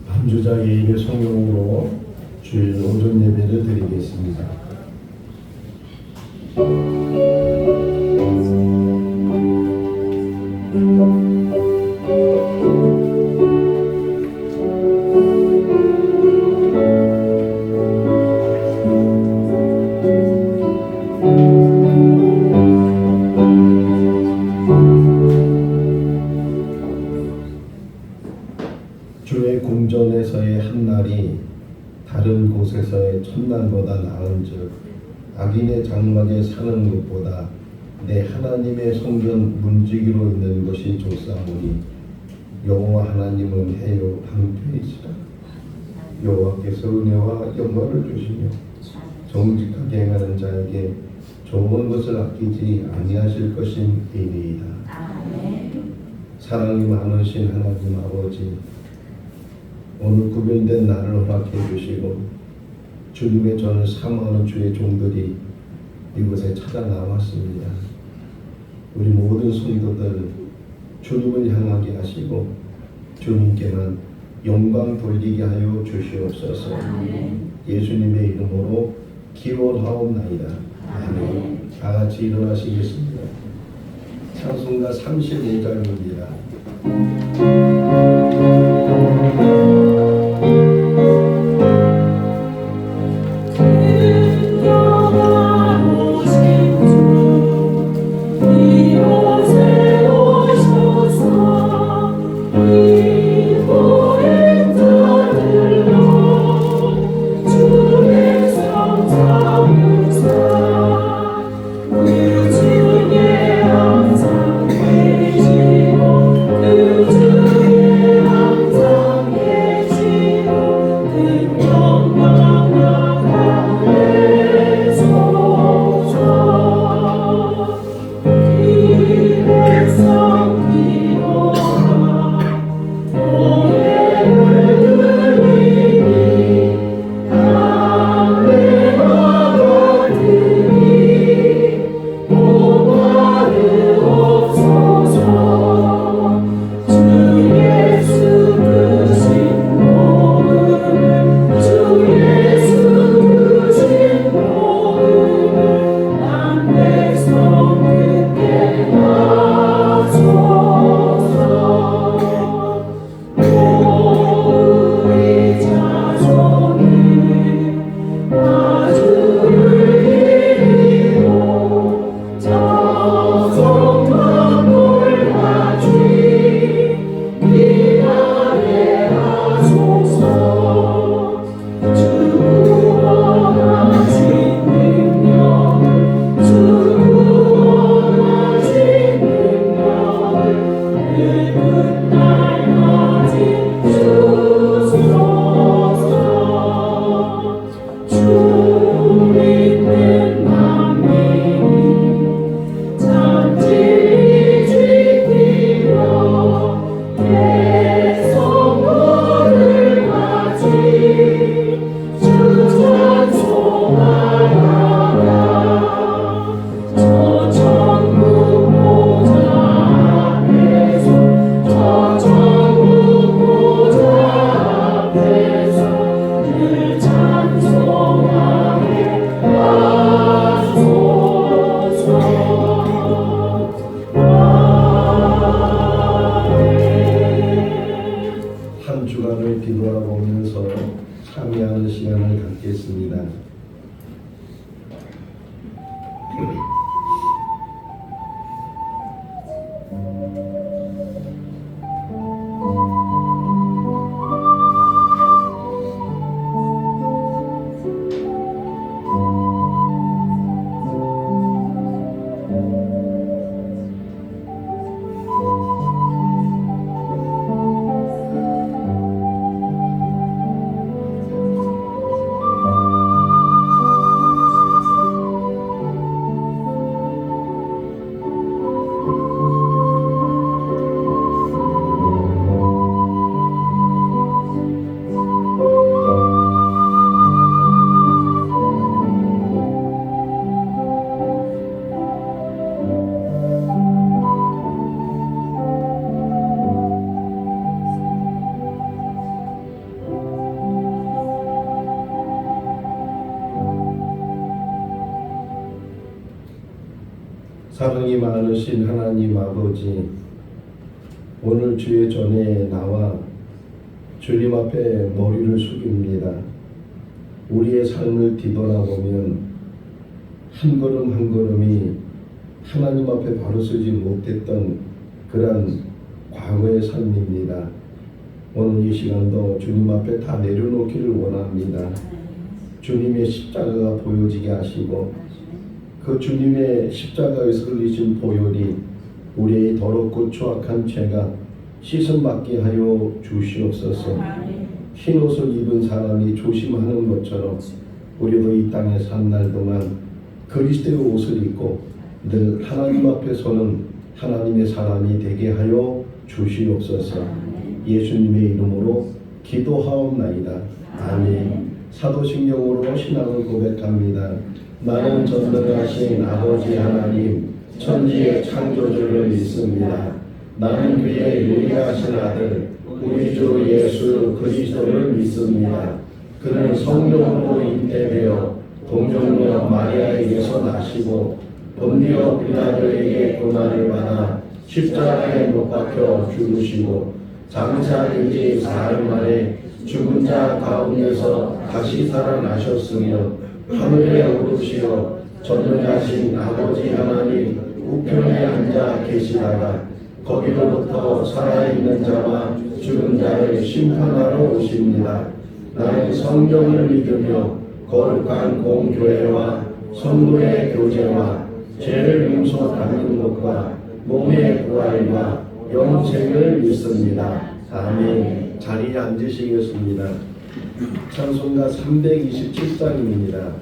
반주자 예일의 성령으로 주일 오전 예배를 드리겠습니다. 주의 궁전에서의 한 날이 다른 곳에서의 첫날보다 나은즉 악인의 장막에 사는 것보다 내 하나님의 성전 문지기로 있는 것이 좋사오니 여호와 하나님은 해요 방패이시라. 여호와께서 은혜와 영광을 주시며 정직하게 행하는 자에게 좋은 것을 아끼지 아니하실 것임이니이다. 사랑이 많으신 하나님 아버지, 오늘 구별된 날을 허락해 주시고 주님의 전을 사모하는 주의 종들이 이곳에 찾아 나왔습니다. 우리 모든 성도들 주님을 향하게 하시고 주님께만 영광 돌리게 하여 주시옵소서. 예수님의 이름으로 기원하옵나이다. 아멘. 다 같이 일어나시겠습니다. 찬송가 34장입니다. 한 주간을 기도하면서 참여하는 시간을 갖겠습니다. 사랑이 많으신 하나님 아버지, 오늘 주의 전에 나와 주님 앞에 머리를 숙입니다. 우리의 삶을 뒤돌아보면 한 걸음 한 걸음이 하나님 앞에 바로 서지 못했던 그런 과거의 삶입니다. 오늘 이 시간도 주님 앞에 다 내려놓기를 원합니다. 주님의 십자가가 보여지게 하시고 그 주님의 십자가에서 흘리신 보혈이 우리의 더럽고 추악한 죄가 씻음받게 하여 주시옵소서. 흰옷을 입은 사람이 조심하는 것처럼 우리도 이 땅에 산 날 동안 그리스도의 옷을 입고 늘 하나님 앞에 서는 하나님의 사람이 되게 하여 주시옵소서. 예수님의 이름으로 기도하옵나이다. 아멘. 사도신경으로 신앙을 고백합니다. 나는 전능하신 아버지 하나님 천지의 창조주를 믿습니다. 나는 그의 유일하신 아들 우리 주 예수 그리스도를 믿습니다. 그는 성령으로 잉태되어 동정녀 마리아에게서 나시고 본디오 빌라도에게 고난을 받아 십자가에 못 박혀 죽으시고 장사된 지 사흘 만에 죽은 자 가운데서 다시 살아나셨으며 하늘에 오르시어 전능하신 아버지 하나님 우편에 앉아 계시다가 거기로부터 살아있는 자와 죽은 자를 심판하러 오십니다. 나는 성경을 믿으며 거룩한 공교회와 성도의 교제와 죄를 용서받는 것과 몸의 부활과 영생을 믿습니다. 아멘. 자리에 앉으시겠습니다. 찬송가 327장입니다.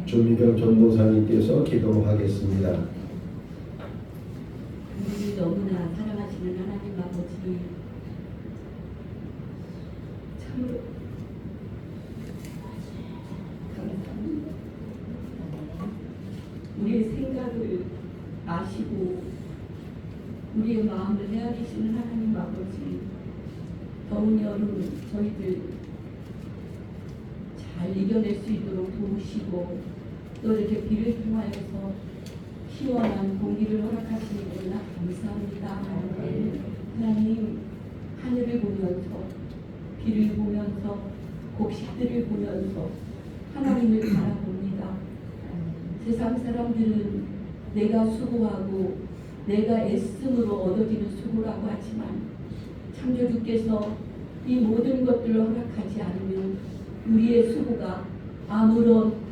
조미경 전도사님께서 기도하겠습니다. 우리 너무나 사랑하시는 하나님 아버지, 참으로 감사합니다. 우리의 생각을 아시고 우리의 마음을 헤아리시는 하나님 아버지, 더운 여름 저희들 잘 이겨낼 수 있도록 도우시고 또 이렇게 비를 통하여서 시원한 공기를 허락하시니 너무나 감사합니다. 하나님, 하늘을 보면서 비를 보면서 곡식들을 보면서 하나님을 바라봅니다. 세상 사람들은 내가 수고하고 내가 애씀으로 얻어지는 수고라고 하지만 창조주께서 이 모든 것들을 허락하지 않으면 우리의 수고가 아무런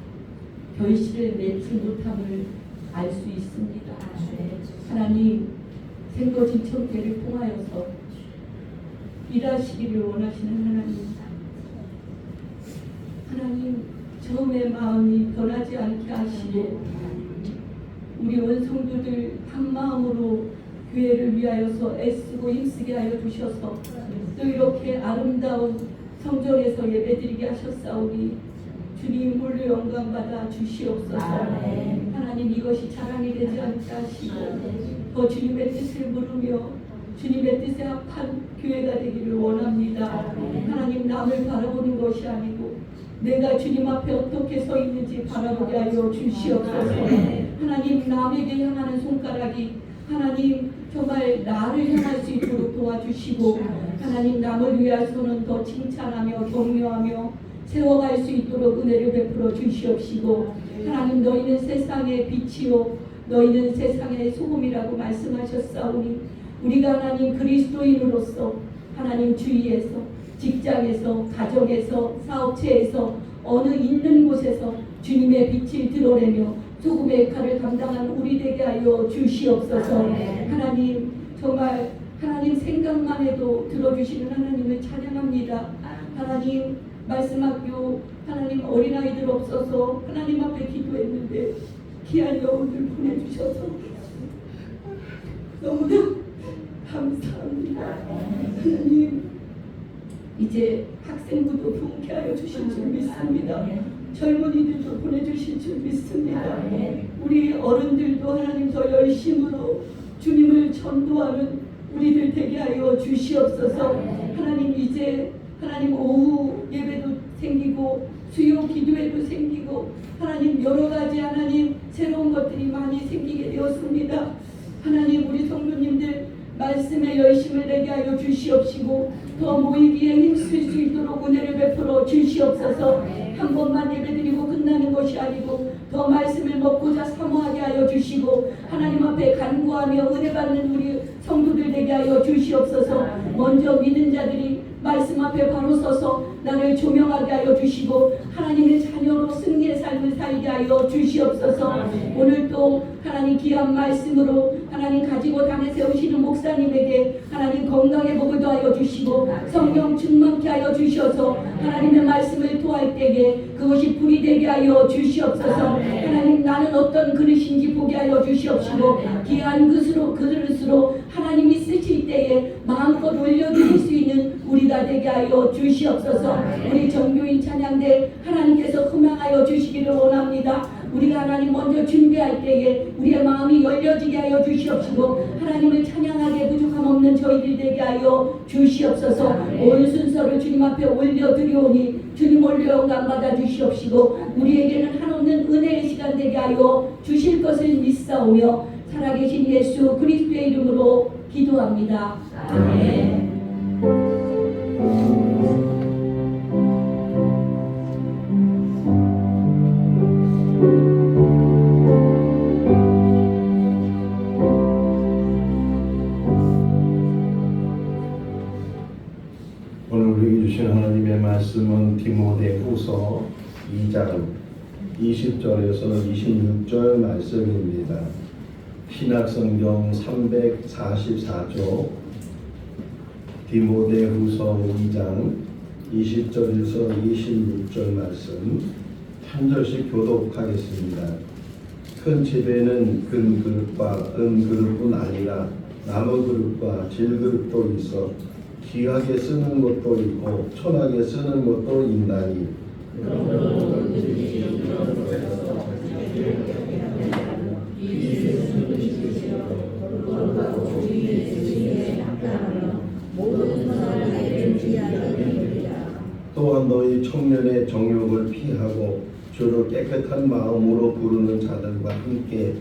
결실을 맺지 못함을 알 수 있습니다. 하나님, 생거진청대를 통하여서 일하시기를 원하시는 하나님, 처음의 마음이 변하지 않게 하시고 우리 온 성도들 한 마음으로 교회를 위하여서 애쓰고 힘쓰게 하여 주셔서 또 이렇게 아름다운 성전에서 예배드리게 하셨사오니 주님 홀로 영광 받아 주시옵소서. 하나님, 이것이 자랑이 되지 않게 하시고 더 주님의 뜻을 물으며 주님의 뜻에 합한 교회가 되기를 원합니다. 하나님, 남을 바라보는 것이 아니고 내가 주님 앞에 어떻게 서 있는지 바라보게 하여 주시옵소서. 하나님, 남에게 향하는 손가락이 하나님 정말 나를 향할 수 있도록 도와주시고 하나님, 남을 위해서는 더 칭찬하며 격려하며 세워갈 수 있도록 은혜를 베풀어 주시옵시고 하나님, 너희는 세상의 빛이요 너희는 세상의 소금이라고 말씀하셨사오니 우리가 하나님 그리스도인으로서 하나님 주위에서 직장에서 가정에서 사업체에서 어느 있는 곳에서 주님의 빛을 드러내며 소금의 역할을 감당한 우리 되게 하여 주시옵소서. 하나님, 정말 하나님 생각만 해도 들어주시는 하나님을 찬양합니다. 하나님, 말씀학교 하나님 어린아이들 없어서 하나님 앞에 기도했는데 귀한 영혼들 보내주셔서 너무나 감사합니다. 하나님, 이제 학생부도 부흥케 하여 주실 줄 믿습니다. 젊은이들도 보내주실 줄 믿습니다. 우리 어른들도 하나님 더 열심으로 주님을 전도하는 우리들 되게 하여 주시옵소서. 하나님, 이제 하나님 오후 예배도 생기고 수요 기도회도 생기고 하나님 여러 가지 하나님 새로운 것들이 많이 생기게 되었습니다. 하나님, 우리 성도님들 말씀에 열심을 내게 하여 주시옵시고 더 모이기에 힘쓸 수 있도록 은혜를 베풀어 주시옵소서. 한 번만 예배드리고 끝나는 것이 아니고 더 말씀을 먹고자 사모하게 하여 주시고 하나님 앞에 간구하며 은혜 받는 우리 성도들 되게 하여 주시옵소서. 먼저 믿는 자들이 말씀 앞에 바로 서서 나를 조명하게 하여 주시고 하나님의 자녀로 승리의 삶을 살게 하여 주시옵소서. 오늘 또 하나님 귀한 말씀으로 하나님 가지고 당에 세우시는 목사님에게 하나님 건강의 복을 더하여 주시고 성령 충만케 하여 주셔서 하나님의 말씀을 토할 때에 그것이 불이 되게 하여 주시옵소서. 하나님, 나는 어떤 그릇인지 보게 하여 주시옵시고 귀한 그릇으로 하나님이 쓰실 때에 마음껏 올려드릴 수 있는 우리가 되게 하여 주시옵소서. 우리 정교인 찬양대 하나님께서 흠양하여 주시기를 원합니다. 우리가 하나님 먼저 준비할 때에 우리의 마음이 열려지게 하여 주시옵시고 하나님을 찬양하게 부족함 없는 저희들 되게 하여 주시옵소서. 온 순서를 주님 앞에 올려드리오니 주님 홀로 영광 받아 주시옵시고 우리에게는 한없는 은혜의 시간 되게 하여 주실 것을 믿사오며 살아계신 예수 그리스도의 이름으로 기도합니다. 아멘. 오늘 우리에게 주신 하나님의 말씀은 디모데후서 2장 20절에서 26절 말씀입니다. 신약성경 344조 디모데후서 2장 20절에서 26절 말씀 한 절씩 교독하겠습니다. 큰 집에는 금 그릇과 은 그릇뿐 아니라 나무 그릇과 질 그릇도 있어 귀하게 쓰는 것도 있고 천하게 쓰는 것도 있나니 또한 너희 청년의 정욕을 피하고 주를 깨끗한 마음으로 부르는 자들과 함께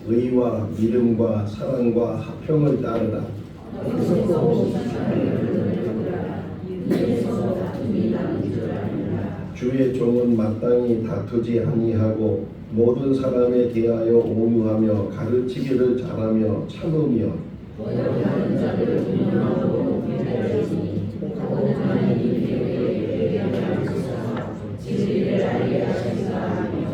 의와 믿음과 사랑과 화평을 따르라. 주의 종은 마땅히 다투지 아니하고 모든 사람에 대하여 온유하며 가르치기를 잘하며 참으며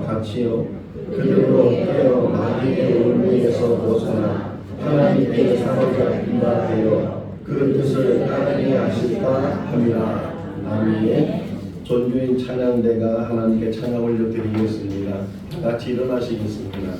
같이요 그들로 깨어 마귀의 올무에서 벗어나 하나님께 사로잡힌 바 되어 그 뜻을 따르게 하실까 함이라. 아멘. 존귀인 찬양대가 하나님께 찬양 올려드리겠습니다. 같이 일어나시겠습니다.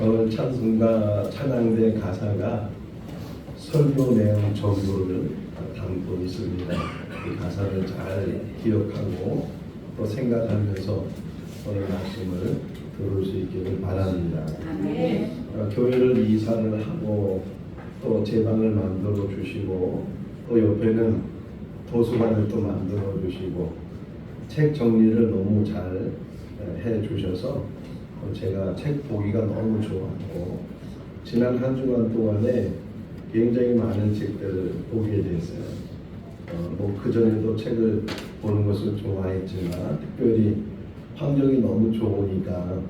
오늘 찬송가 찬양대 가사가 설교 내용 전부를 담고 있습니다. 이 가사를 잘 기억하고 또 생각하면서 오늘 말씀을 들을 수 있기를 바랍니다. 교회를 이사를 하고 또 제 방을 만들어 주시고 또 옆에는 도서관을 또 만들어 주시고 책 정리를 너무 잘 해 주셔서 제가 책 보기가 너무 좋았고 지난 한 주간 동안에 굉장히 많은 책들을 보게 됐어요. 뭐 그전에도 책을 보는 것을 좋아했지만 특별히 환경이 너무 좋으니까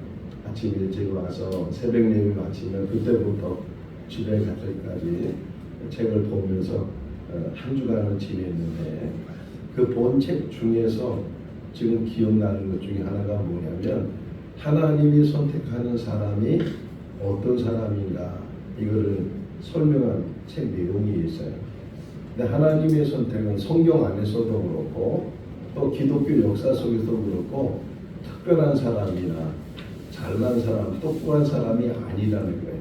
아침 일찍 와서 새벽 예배 마치면 그때부터 집에 갈 때까지 책을 보면서 한 주간을 지냈는데 그 본 책 중에서 지금 기억나는 것 중에 하나가 뭐냐면 하나님이 선택하는 사람이 어떤 사람인가 이거를 설명한 책 내용이 있어요. 근데 하나님의 선택은 성경 안에서도 그렇고 또 기독교 역사 속에서도 그렇고 특별한 사람이나 잘난 사람, 똑똑한 사람이 아니라는 거예요.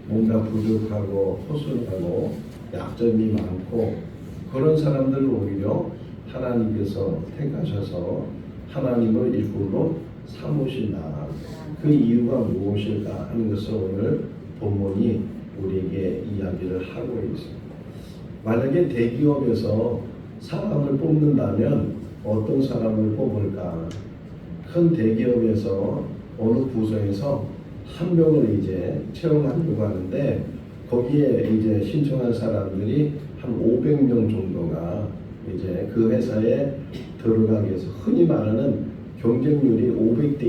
뭔가 부족하고 허술하고 약점이 많고 그런 사람들을 오히려 하나님께서 택하셔서 하나님을 일꾼으로 삼으신다. 그 이유가 무엇일까 하는 것을 오늘 본문이 우리에게 이야기를 하고 있습니다. 만약에 대기업에서 사람을 뽑는다면 어떤 사람을 뽑을까? 큰 대기업에서 어느 부서에서 한 명을 이제 채용하려고 하는데 거기에 이제 신청한 사람들이 한 500명 정도가 이제 그 회사에 들어가기 위해서 흔히 말하는 경쟁률이 500대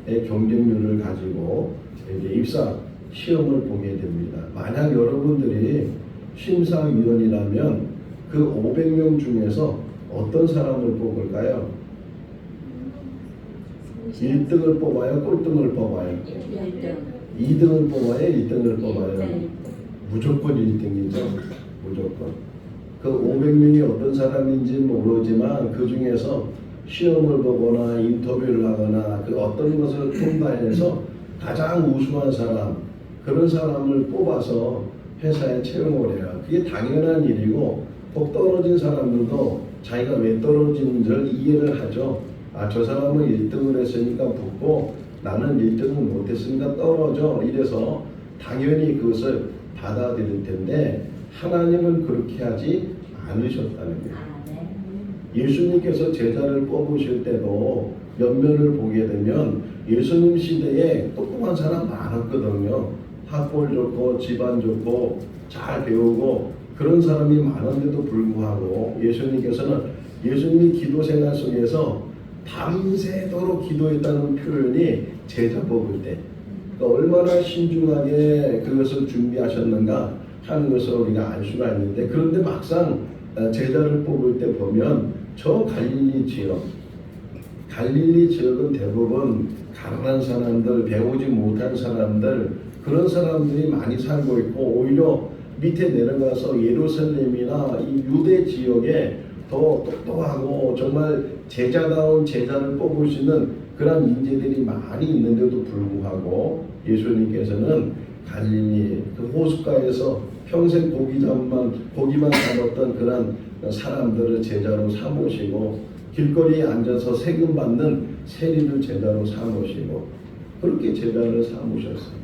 1의 경쟁률을 가지고 이제 입사 시험을 보게 됩니다. 만약 여러분들이 심사위원이라면 그 500명 중에서 어떤 사람을 뽑을까요? 1등을 뽑아요? 꼴등을 뽑아요? 2등을 뽑아요? 1등을 뽑아요? 무조건 1등이죠. 무조건. 그 500명이 어떤 사람인지 모르지만 그 중에서 시험을 보거나 인터뷰를 하거나 그 어떤 것을 통과해서 가장 우수한 사람 그런 사람을 뽑아서 회사에 채용을 해요. 그게 당연한 일이고 꼭 떨어진 사람들도 자기가 왜 떨어진지를 이해를 하죠. 아, 저 사람은 1등을 했으니까 붙고 나는 1등을 못했으니까 떨어져. 이래서 당연히 그것을 받아들일 텐데 하나님은 그렇게 하지 않으셨다는 거예요. 예수님께서 제자를 뽑으실 때도 면면을 보게 되면 예수님 시대에 똑똑한 사람 많았거든요. 학벌 좋고 집안 좋고 잘 배우고 그런 사람이 많은데도 불구하고 예수님께서는 예수님이 기도 생활 속에서 밤새도록 기도했다는 표현이 제자 뽑을 때 그러니까 얼마나 신중하게 그것을 준비하셨는가 하는 것을 우리가 알 수가 있는데 그런데 막상 제자를 뽑을 때 보면 저 갈릴리 지역은 대부분 가난한 사람들, 배우지 못한 사람들 그런 사람들이 많이 살고 있고 오히려 밑에 내려가서 예루살렘이나 이 유대 지역에 더 똑똑하고 정말 제자다운 제자를 뽑을 수 있는 그런 인재들이 많이 있는데도 불구하고 예수님께서는 갈릴리 그 호숫가에서 평생 고기만 잡았던 그런 사람들을 제자로 삼으시고 길거리에 앉아서 세금 받는 세리를 제자로 삼으시고 그렇게 제자를 삼으셨어요.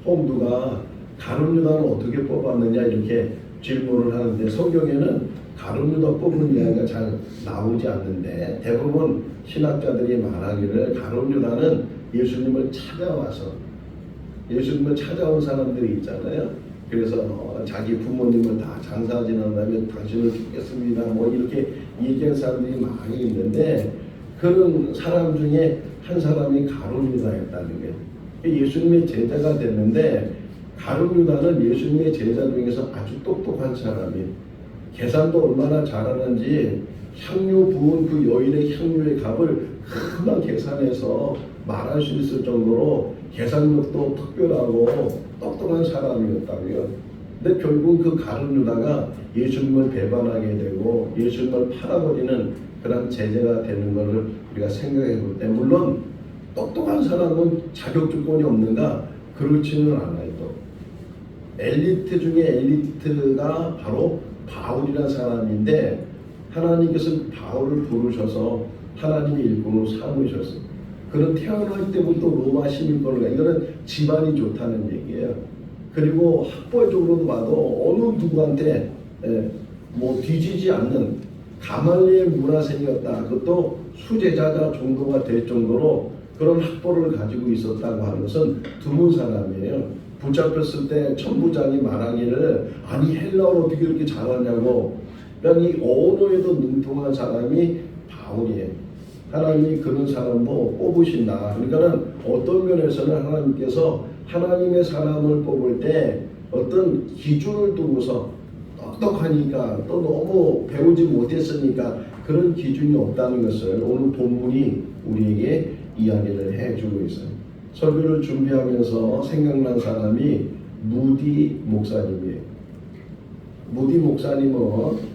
홍두가 가룟 유다를 어떻게 뽑았느냐 이렇게 질문을 하는데 성경에는 가룟 유다 뽑은 이야기가 잘 나오지 않는데 대부분 신학자들이 말하기를 가룟 유다는 예수님을 찾아온 사람들이 있잖아요. 그래서 자기 부모님을 다 장사 지난 다음에 당신을 죽겠습니다 뭐 이렇게 얘기한 사람들이 많이 있는데 그런 사람 중에 한 사람이 가룟 유다였다는 거예요. 예수님의 제자가 됐는데 가룟 유다는 예수님의 제자 중에서 아주 똑똑한 사람이에요. 계산도 얼마나 잘하는지 향유 부은 그 여인의 향유의 값을 금방 계산해서 말할 수 있을 정도로 계산력도 특별하고 똑똑한 사람이었다고요. 근데 결국 그 가룟 유다가 예수님을 배반하게 되고 예수님을 팔아버리는 그런 제재가 되는 것을 우리가 생각해 볼 때 물론 똑똑한 사람은 자격 조건이 없는가? 그렇지는 않아요. 또 엘리트 중에 엘리트가 바로 바울이라는 사람인데 하나님께서 바울을 부르셔서 하나님의 일꾼으로 삼으셨어요. 그는 태어날 때부터 로마 시민권을 이거는 집안이 좋다는 얘기예요. 그리고 학벌적으로도 봐도 어느 누구한테 뭐 뒤지지 않는 가말리엘 문화생이었다. 그것도 수제자가 정도가 될 정도로 그런 학벌을 가지고 있었다고 하는 것은 드문 사람이에요. 붙잡혔을 때 천부장이 말하기를 아니 헬라어를 어떻게 이렇게 잘하냐고. 그러니까 이 언어에도 능통한 사람이 바울이에요. 하나님이 그런 사람도 뽑으신다. 그러니까는 어떤 면에서는 하나님께서 하나님의 사람을 뽑을 때 어떤 기준을 두고서 똑똑하니까 또 너무 배우지 못했으니까 그런 기준이 없다는 것을 오늘 본문이 우리에게 이야기를 해주고 있어요. 설교를 준비하면서 생각난 사람이 무디 목사님이에요. 무디 목사님은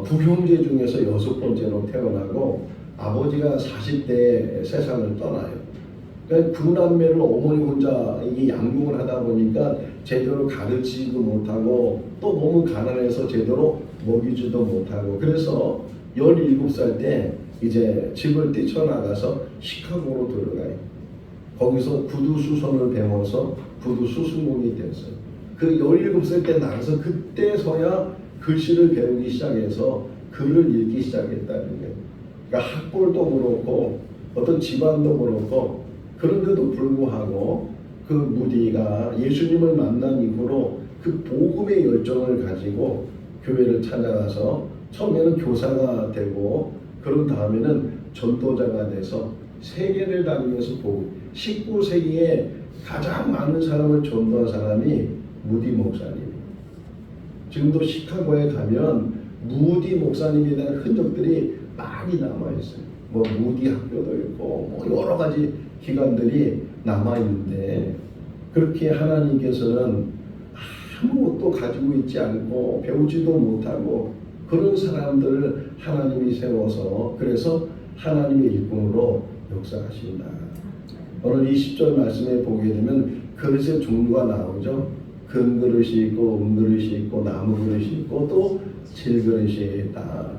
부형제 중에서 6번째로 태어나고 아버지가 40대에 세상을 떠나요. 그러니까 두 남매를 어머니 혼자 이게 양육을 하다 보니까 제대로 가르치지도 못하고 또 너무 가난해서 제대로 먹이지도 못하고 그래서 17살 때 이제 집을 뛰쳐나가서 시카고로 들어가요. 거기서 구두 수선을 배워서 구두 수수공이 됐어요. 그 17살 때 나가서 그때서야 글씨를 배우기 시작해서 글을 읽기 시작했다는 거예요. 그러니까 학벌도 그렇고 어떤 집안도 그렇고 그런데도 불구하고 그 무디가 예수님을 만난 이후로 그 복음의 열정을 가지고 교회를 찾아가서 처음에는 교사가 되고 그런 다음에는 전도자가 돼서 세계를 다니면서 복음 19세기에 가장 많은 사람을 전도한 사람이 무디 목사님. 지금도 시카고에 가면 무디 목사님에 대한 흔적들이 많이 남아있어요. 뭐 무디 학교도 있고 뭐 여러 가지 기관들이 남아있는데 그렇게 하나님께서는 아무것도 가지고 있지 않고 배우지도 못하고 그런 사람들을 하나님이 세워서 그래서 하나님의 일꾼으로 역사하신다. 오늘 20절 말씀에 보게 되면 그릇의 종류가 나오죠. 금그릇이 있고 은그릇이 있고 나무그릇이 있고 또 질그릇이 있다.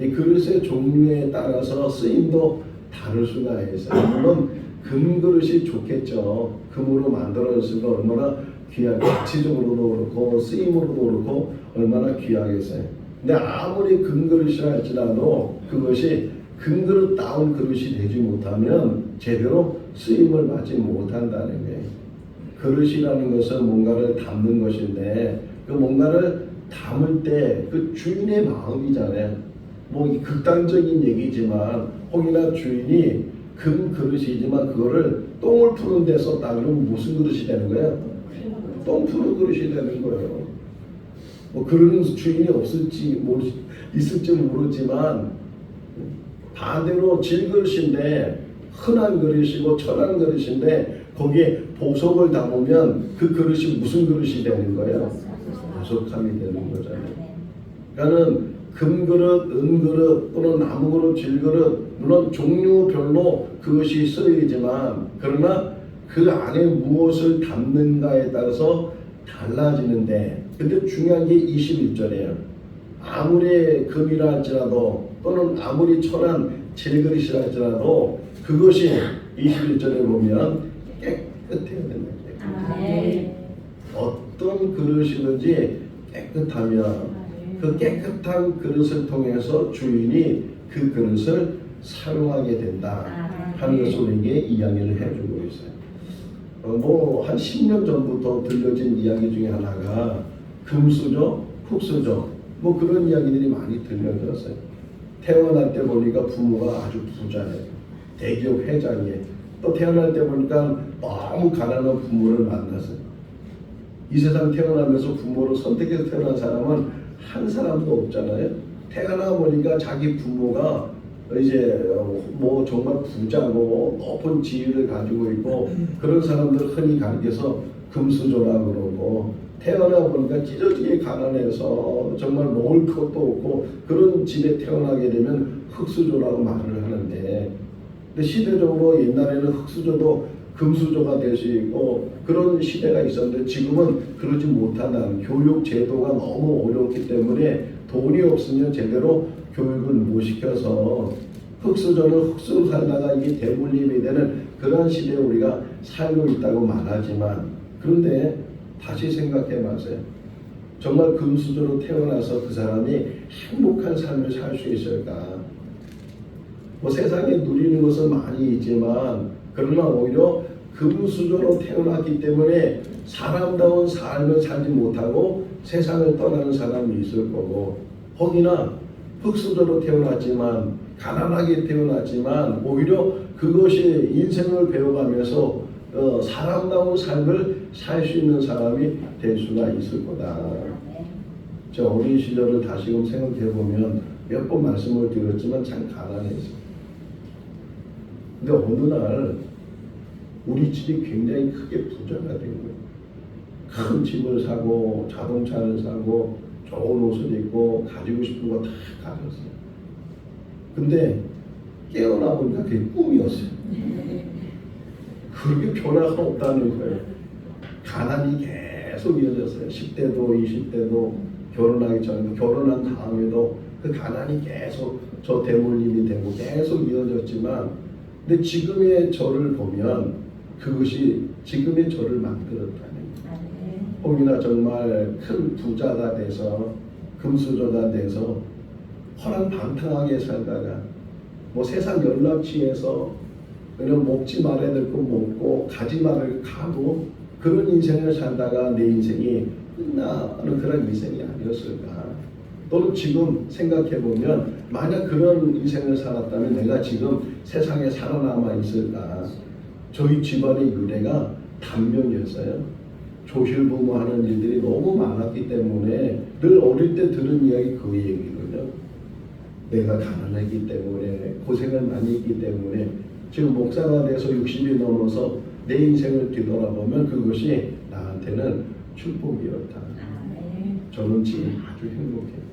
이 그릇의 종류에 따라서 쓰임도 다를 수가 있어요. 물론 금그릇이 좋겠죠. 금으로 만들어졌으니까 얼마나 귀하게 가치적으로도 그렇고 쓰임으로도 그렇고 얼마나 귀하겠어요. 근데 아무리 금그릇이라 할지라도 그것이 금그릇다운 그릇이 되지 못하면 제대로 쓰임을 받지 못한다는 거예요. 그릇이라는 것은 뭔가를 담는 것인데 그 뭔가를 담을 때 그 주인의 마음이잖아요. 뭐 극단적인 얘기지만 혹이나 주인이 금 그릇이지만 그거를 똥을 푸는 데 썼다 그러면 무슨 그릇이 되는 거예요? 똥 푸는 그릇이 되는 거예요. 뭐 그런 주인이 없을지 있을지 모르지만 반대로 질그릇인데 흔한 그릇이고 천한 그릇인데 거기에 보석을 담으면 그 그릇이 무슨 그릇이 되는 거예요? 보석함이 되는 거잖아요. 그러니까는 금그릇, 은그릇 또는 나무그릇, 질그릇 물론 종류별로 그것이 쓰이지만 그러나 그 안에 무엇을 담는가에 따라서 달라지는데 근데 중요한 게 21절이에요. 아무리 금이라 할지라도 또는 아무리 천한 질그릇이라 할지라도 그것이 21절에 보면 깨끗해야 된다. 어떤 그릇이든지 깨끗하면 그 깨끗한 그릇을 통해서 주인이 그 그릇을 사용하게 된다 하는 것을 우리에게 이야기를 해주고 있어요. 뭐 한 10년 전부터 들려진 이야기 중에 하나가 금수저, 흙수저 뭐 그런 이야기들이 많이 들려졌어요. 태어날 때 보니까 부모가 아주 부자예요. 대기업 회장이에요. 또 태어날 때 보니까 너무 가난한 부모를 만났어요. 이 세상 태어나면서 부모를 선택해서 태어난 사람은 한 사람도 없잖아요. 태어나 보니까 자기 부모가 이제 뭐 정말 부자고 높은 지위를 가지고 있고 그런 사람들 흔히 가리켜서 금수저라 그러고 태어나 보니까 찢어지게 가난해서 정말 먹을 것도 없고 그런 집에 태어나게 되면 흙수저라고 말을 하는데 근데 시대적으로 옛날에는 흙수저도 금수저가 될 수 있고 그런 시대가 있었는데 지금은 그러지 못하는 교육 제도가 너무 어렵기 때문에 돈이 없으면 제대로 교육을 못 시켜서 흙수저는 흙수로 살다가 이게 대물림이 되는 그런 시대에 우리가 살고 있다고 말하지만 그런데 다시 생각해 보세요. 정말 금수저로 태어나서 그 사람이 행복한 삶을 살 수 있을까? 뭐 세상에 누리는 것은 많이 있지만 그러나 오히려 금수저로 태어났기 때문에 사람다운 삶을 살지 못하고 세상을 떠나는 사람이 있을 거고, 혹이나 흙수저로 태어났지만 가난하게 태어났지만 오히려 그것이 인생을 배워가면서 사람다운 삶을 살 수 있는 사람이 될 수가 있을 거다. 저 어린 시절을 다시금 생각해 보면 몇 번 말씀을 드렸지만 참 가난했어요. 근데 어느 날 우리 집이 굉장히 크게 부자가 된 거예요. 큰 집을 사고 자동차를 사고 좋은 옷을 입고 가지고 싶은 거 다 가졌어요. 근데 깨어나 보니까 그게 꿈이었어요. 그렇게 변화가 없다는 거예요. 가난이 계속 이어졌어요. 10대도 20대도 결혼하기 전에도 결혼한 다음에도 그 가난이 계속 저 대물림이 되고 계속 이어졌지만, 근데 지금의 저를 보면 그것이 지금의 저를 만들었다는 거예요. 혹이나 정말 큰 부자가 돼서 금수저가 돼서 허랑방탕하게 살다가 뭐 세상 연락취해서 그냥 먹지 말아야 될 거 먹고 가지 말아야 가고 그런 인생을 살다가 내 인생이 끝나는 그런 인생이 아니었을까? 또는 지금 생각해보면 만약 그런 인생을 살았다면 내가 지금 세상에 살아남아 있을까? 저희 집안의 유래가 단명이었어요. 조실부모하는 일들이 너무 많았기 때문에 늘 어릴 때 들은 이야기 그 얘기거든요. 내가 가난했기 때문에 고생을 많이 했기 때문에 지금 목사가 돼서 60이 넘어서 내 인생을 뒤돌아보면 그것이 나한테는 축복이었다. 저는 지금 아주 행복해요.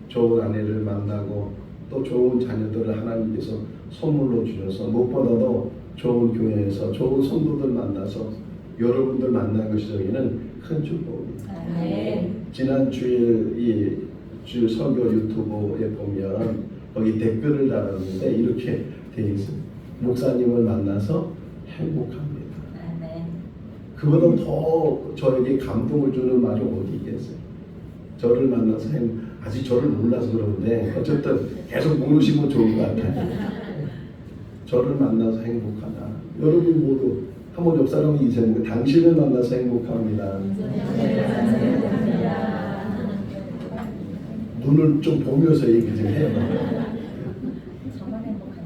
좋은 아내를 만나고 또 좋은 자녀들을 하나님께서 선물로 주셔서 무엇보다도 좋은 교회에서 좋은 성도들 만나서 여러분들 만난 것이 저희는 큰 축복입니다. 지난 주일 주 설교 유튜브에 보면 거기 댓글을 달았는데 이렇게 돼 있어요. 목사님을 만나서 행복합니다. 그보다 더 저에게 감동을 주는 말이 어디 있겠어요? 저를 만나서 아직 저를 몰라서 그러는데 어쨌든 계속 모르시면 좋을 것 같아요. 저를 만나서 행복하다. 여러분 모두 한번 옆 사람이 인생 당신을 만나서 행복합니다. 눈을 좀 보면서 얘기 좀 해요.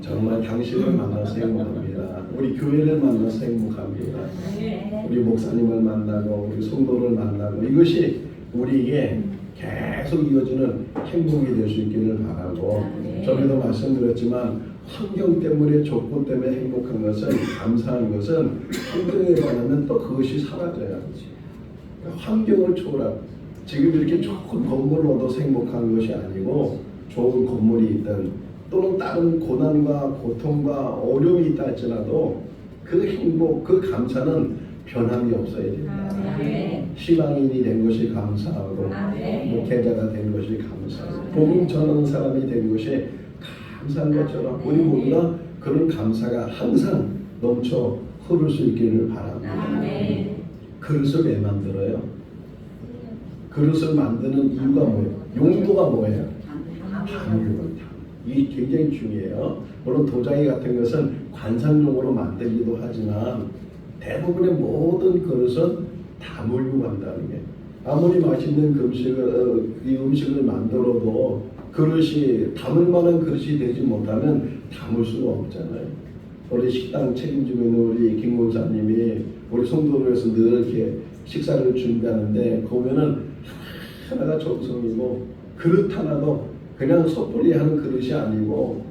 정말 당신을 만나서 행복합니다. 우리 교회를 만나서 행복합니다. 우리 목사님을 만나고 우리 성도를 만나고 이것이 우리에게 계속 이어지는 행복이 될 수 있기를 바라고, 전에도 말씀드렸지만 환경 때문에 조건 때문에 행복한 것은 감사한 것은 환경에 관하면 또 그것이 사라져요. 환경을 초월한 지금 이렇게 좋은 건물을 얻어서 행복한 것이 아니고 좋은 건물이 있든 또는 다른 고난과 고통과 어려움이 있다 할지라도 그 행복, 그 감사는 변함이 없어야 됩니다. 신앙인이 된 것이 감사하고 목회자가 된 것이 감사하고 복음 전하는 사람이 된 것이 감사한 것처럼 우리 모두가 그런 감사가 항상 넘쳐 흐를 수 있기를 바랍니다. 그릇을 왜 만들어요? 그릇을 만드는 이유가 뭐예요? 용도가 뭐예요? 담그는 이게 굉장히 중요해요. 물론 도자기 같은 것은 관상용으로 만들기도 하지만 대부분의 모든 그릇은 담으려고 한다는 게, 아무리 맛있는 이 음식을 만들어도 그릇이 담을 만한 그릇이 되지 못하면 담을 수가 없잖아요. 우리 식당 책임지고 있는 우리 김 목사님이 우리 성도를 위해서 늘 이렇게 식사를 준비하는데 보면은 하나가 정성이고 그릇 하나도 그냥 섣불리 하는 그릇이 아니고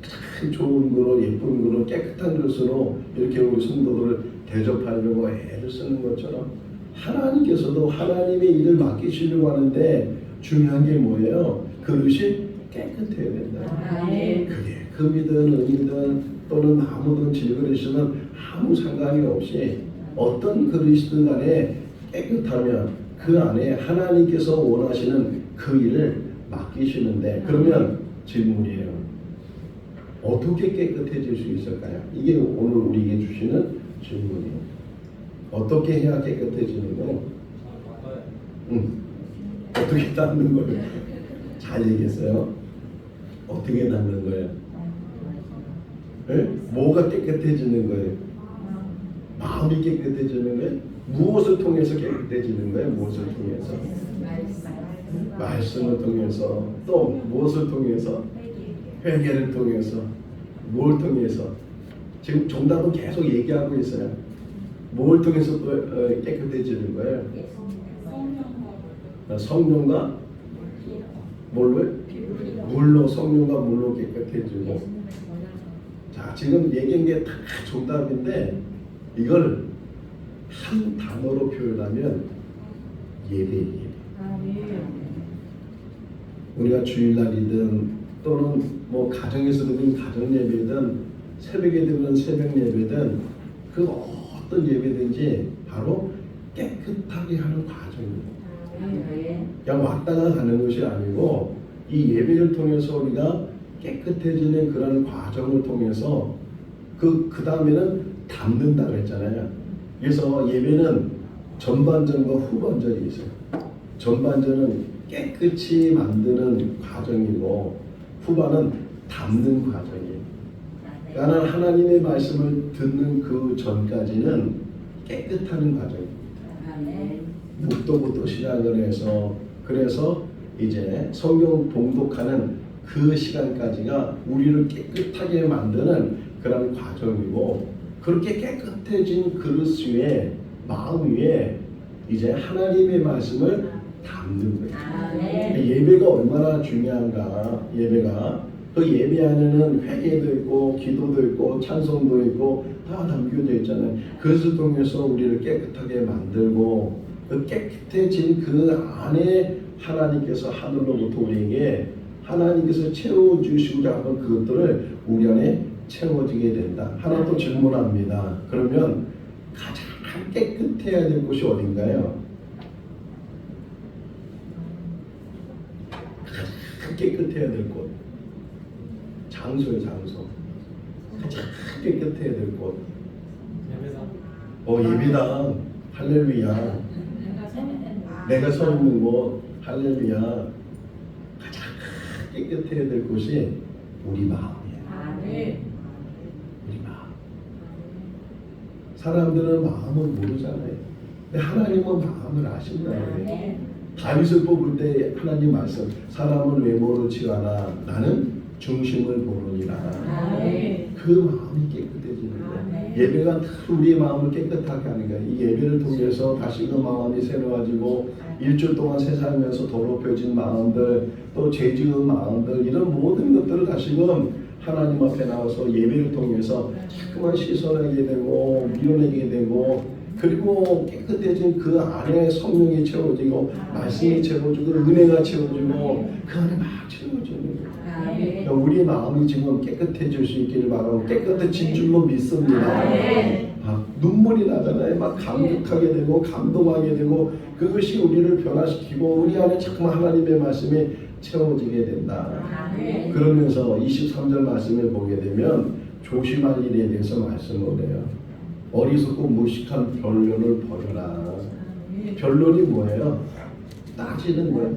참 좋은 그릇, 예쁜 그릇, 깨끗한 그릇으로 이렇게 우리 성도들을 대접하려고 애를 쓰는 것처럼 하나님께서도 하나님의 일을 맡기시려고 하는데 중요한 게 뭐예요? 그릇이 깨끗해야 된다. 그게 금이든 은이든 또는 나무든 질그릇이든 아무 상관이 없이 어떤 그릇이든 간에 깨끗하면 그 안에 하나님께서 원하시는 그 일을 맡기시는데, 그러면 질문이에요. 어떻게 깨끗해질 수 있을까요? 이게 오늘 우리에게 주시는 질문이에요. 어떻게 해야 깨끗해지는 거예요? 어떻게 닦는 거예요? 잘 얘기했어요. 어떻게 닦는 거예요? 네? 뭐가 깨끗해지는 거예요? 마음이 깨끗해지는 거예요? 무엇을 통해서 깨끗해지는 거예요? 무엇을 통해서? 말씀을 통해서. 또 무엇을 통해서? 회개를 통해서. 뭘 통해서? 지금 정답은 계속 얘기하고 있어요. 뭘 통해서 또 깨끗해지는 거예요? 성령과 뭘로? 물로, 성령과 물로 깨끗해지고. 자, 지금 얘기한 게 다 정답인데 이걸 한 단어로 표현하면 예배예요. 우리가 주일날이든 또는 뭐 가정에서 드리는 가정 예배든 새벽에 드리는 새벽 예배든 그 어떤 예배든지 바로 깨끗하게 하는 과정입니다. 그냥 왔다가 가는 것이 아니고 이 예배를 통해서 우리가 깨끗해지는 그런 과정을 통해서 그 다음에는 담는다고 했잖아요. 그래서 예배는 전반전과 후반전이 있어요. 전반전은 깨끗이 만드는 과정이고 후반은 담는 과정이에요. 그러니까 하나님의 말씀을 듣는 그 전까지는 깨끗하는 과정입니다. 묵도부터 시작을 해서 그래서 이제 성경 봉독하는 그 시간까지가 우리를 깨끗하게 만드는 그런 과정이고 그렇게 깨끗해진 그릇 위에 마음 위에 이제 하나님의 말씀을 담는 거예요. 예배가 얼마나 중요한가. 예배가 그 예배 안에는 회개도 있고 기도도 있고 찬송도 있고 다 담겨져 있잖아요. 그것을 통해서 우리를 깨끗하게 만들고 그 깨끗해진 그 안에 하나님께서 하늘로부터 우리에게 하나님께서 채워주시고자 하는 그것들을 우리 안에 채워지게 된다. 하나 또 질문합니다. 그러면 가장 깨끗해야 될 곳이 어딘가요? 가장 깨끗해야 될 곳. 장소예요, 장소. 가장 깨끗해야 될 곳. 예배당. 할렐루야. 내가 서 있는 곳. 할렐루야. 가장 깨끗해야 될 곳이 우리 마음이에요. 우리 마음. 사람들은 마음을 모르잖아요. 근데 하나님은 마음을 아신다고요. 다윗을 뽑을 때 하나님 말씀, 사람은 외모를 치하나 나는 중심을 보느니라. 그 마음이 깨끗해지는 거예요. 예배가 우리의 마음을 깨끗하게 하는 거예요. 이 예배를 통해서 다시금 마음이 새로워지고 일주일 동안 세상에서 더럽혀진 마음들 또 죄 지은 마음들 이런 모든 것들을 다시금 하나님 앞에 나와서 예배를 통해서 자꾸만 씻어내게 되고 밀어내게 되고 그리고 깨끗해진 그 안에 성령이 채워지고 말씀이 채워지고 은혜가 채워지고 그 안에 막 채워지는 거예요. 그러니까 우리 마음이 지금 깨끗해질 수 있기를 바라고 깨끗해진 줄로 믿습니다. 눈물이 나잖아요. 막 감격하게 되고 감동하게 되고 그것이 우리를 변화시키고 우리 안에 자꾸만 하나님의 말씀이 채워지게 된다. 그러면서 23절 말씀을 보게 되면 조심할 일에 대해서 말씀을 해요. 어리석고 무식한 변론을 버려라. 변론이 뭐예요? 따지는 거예요.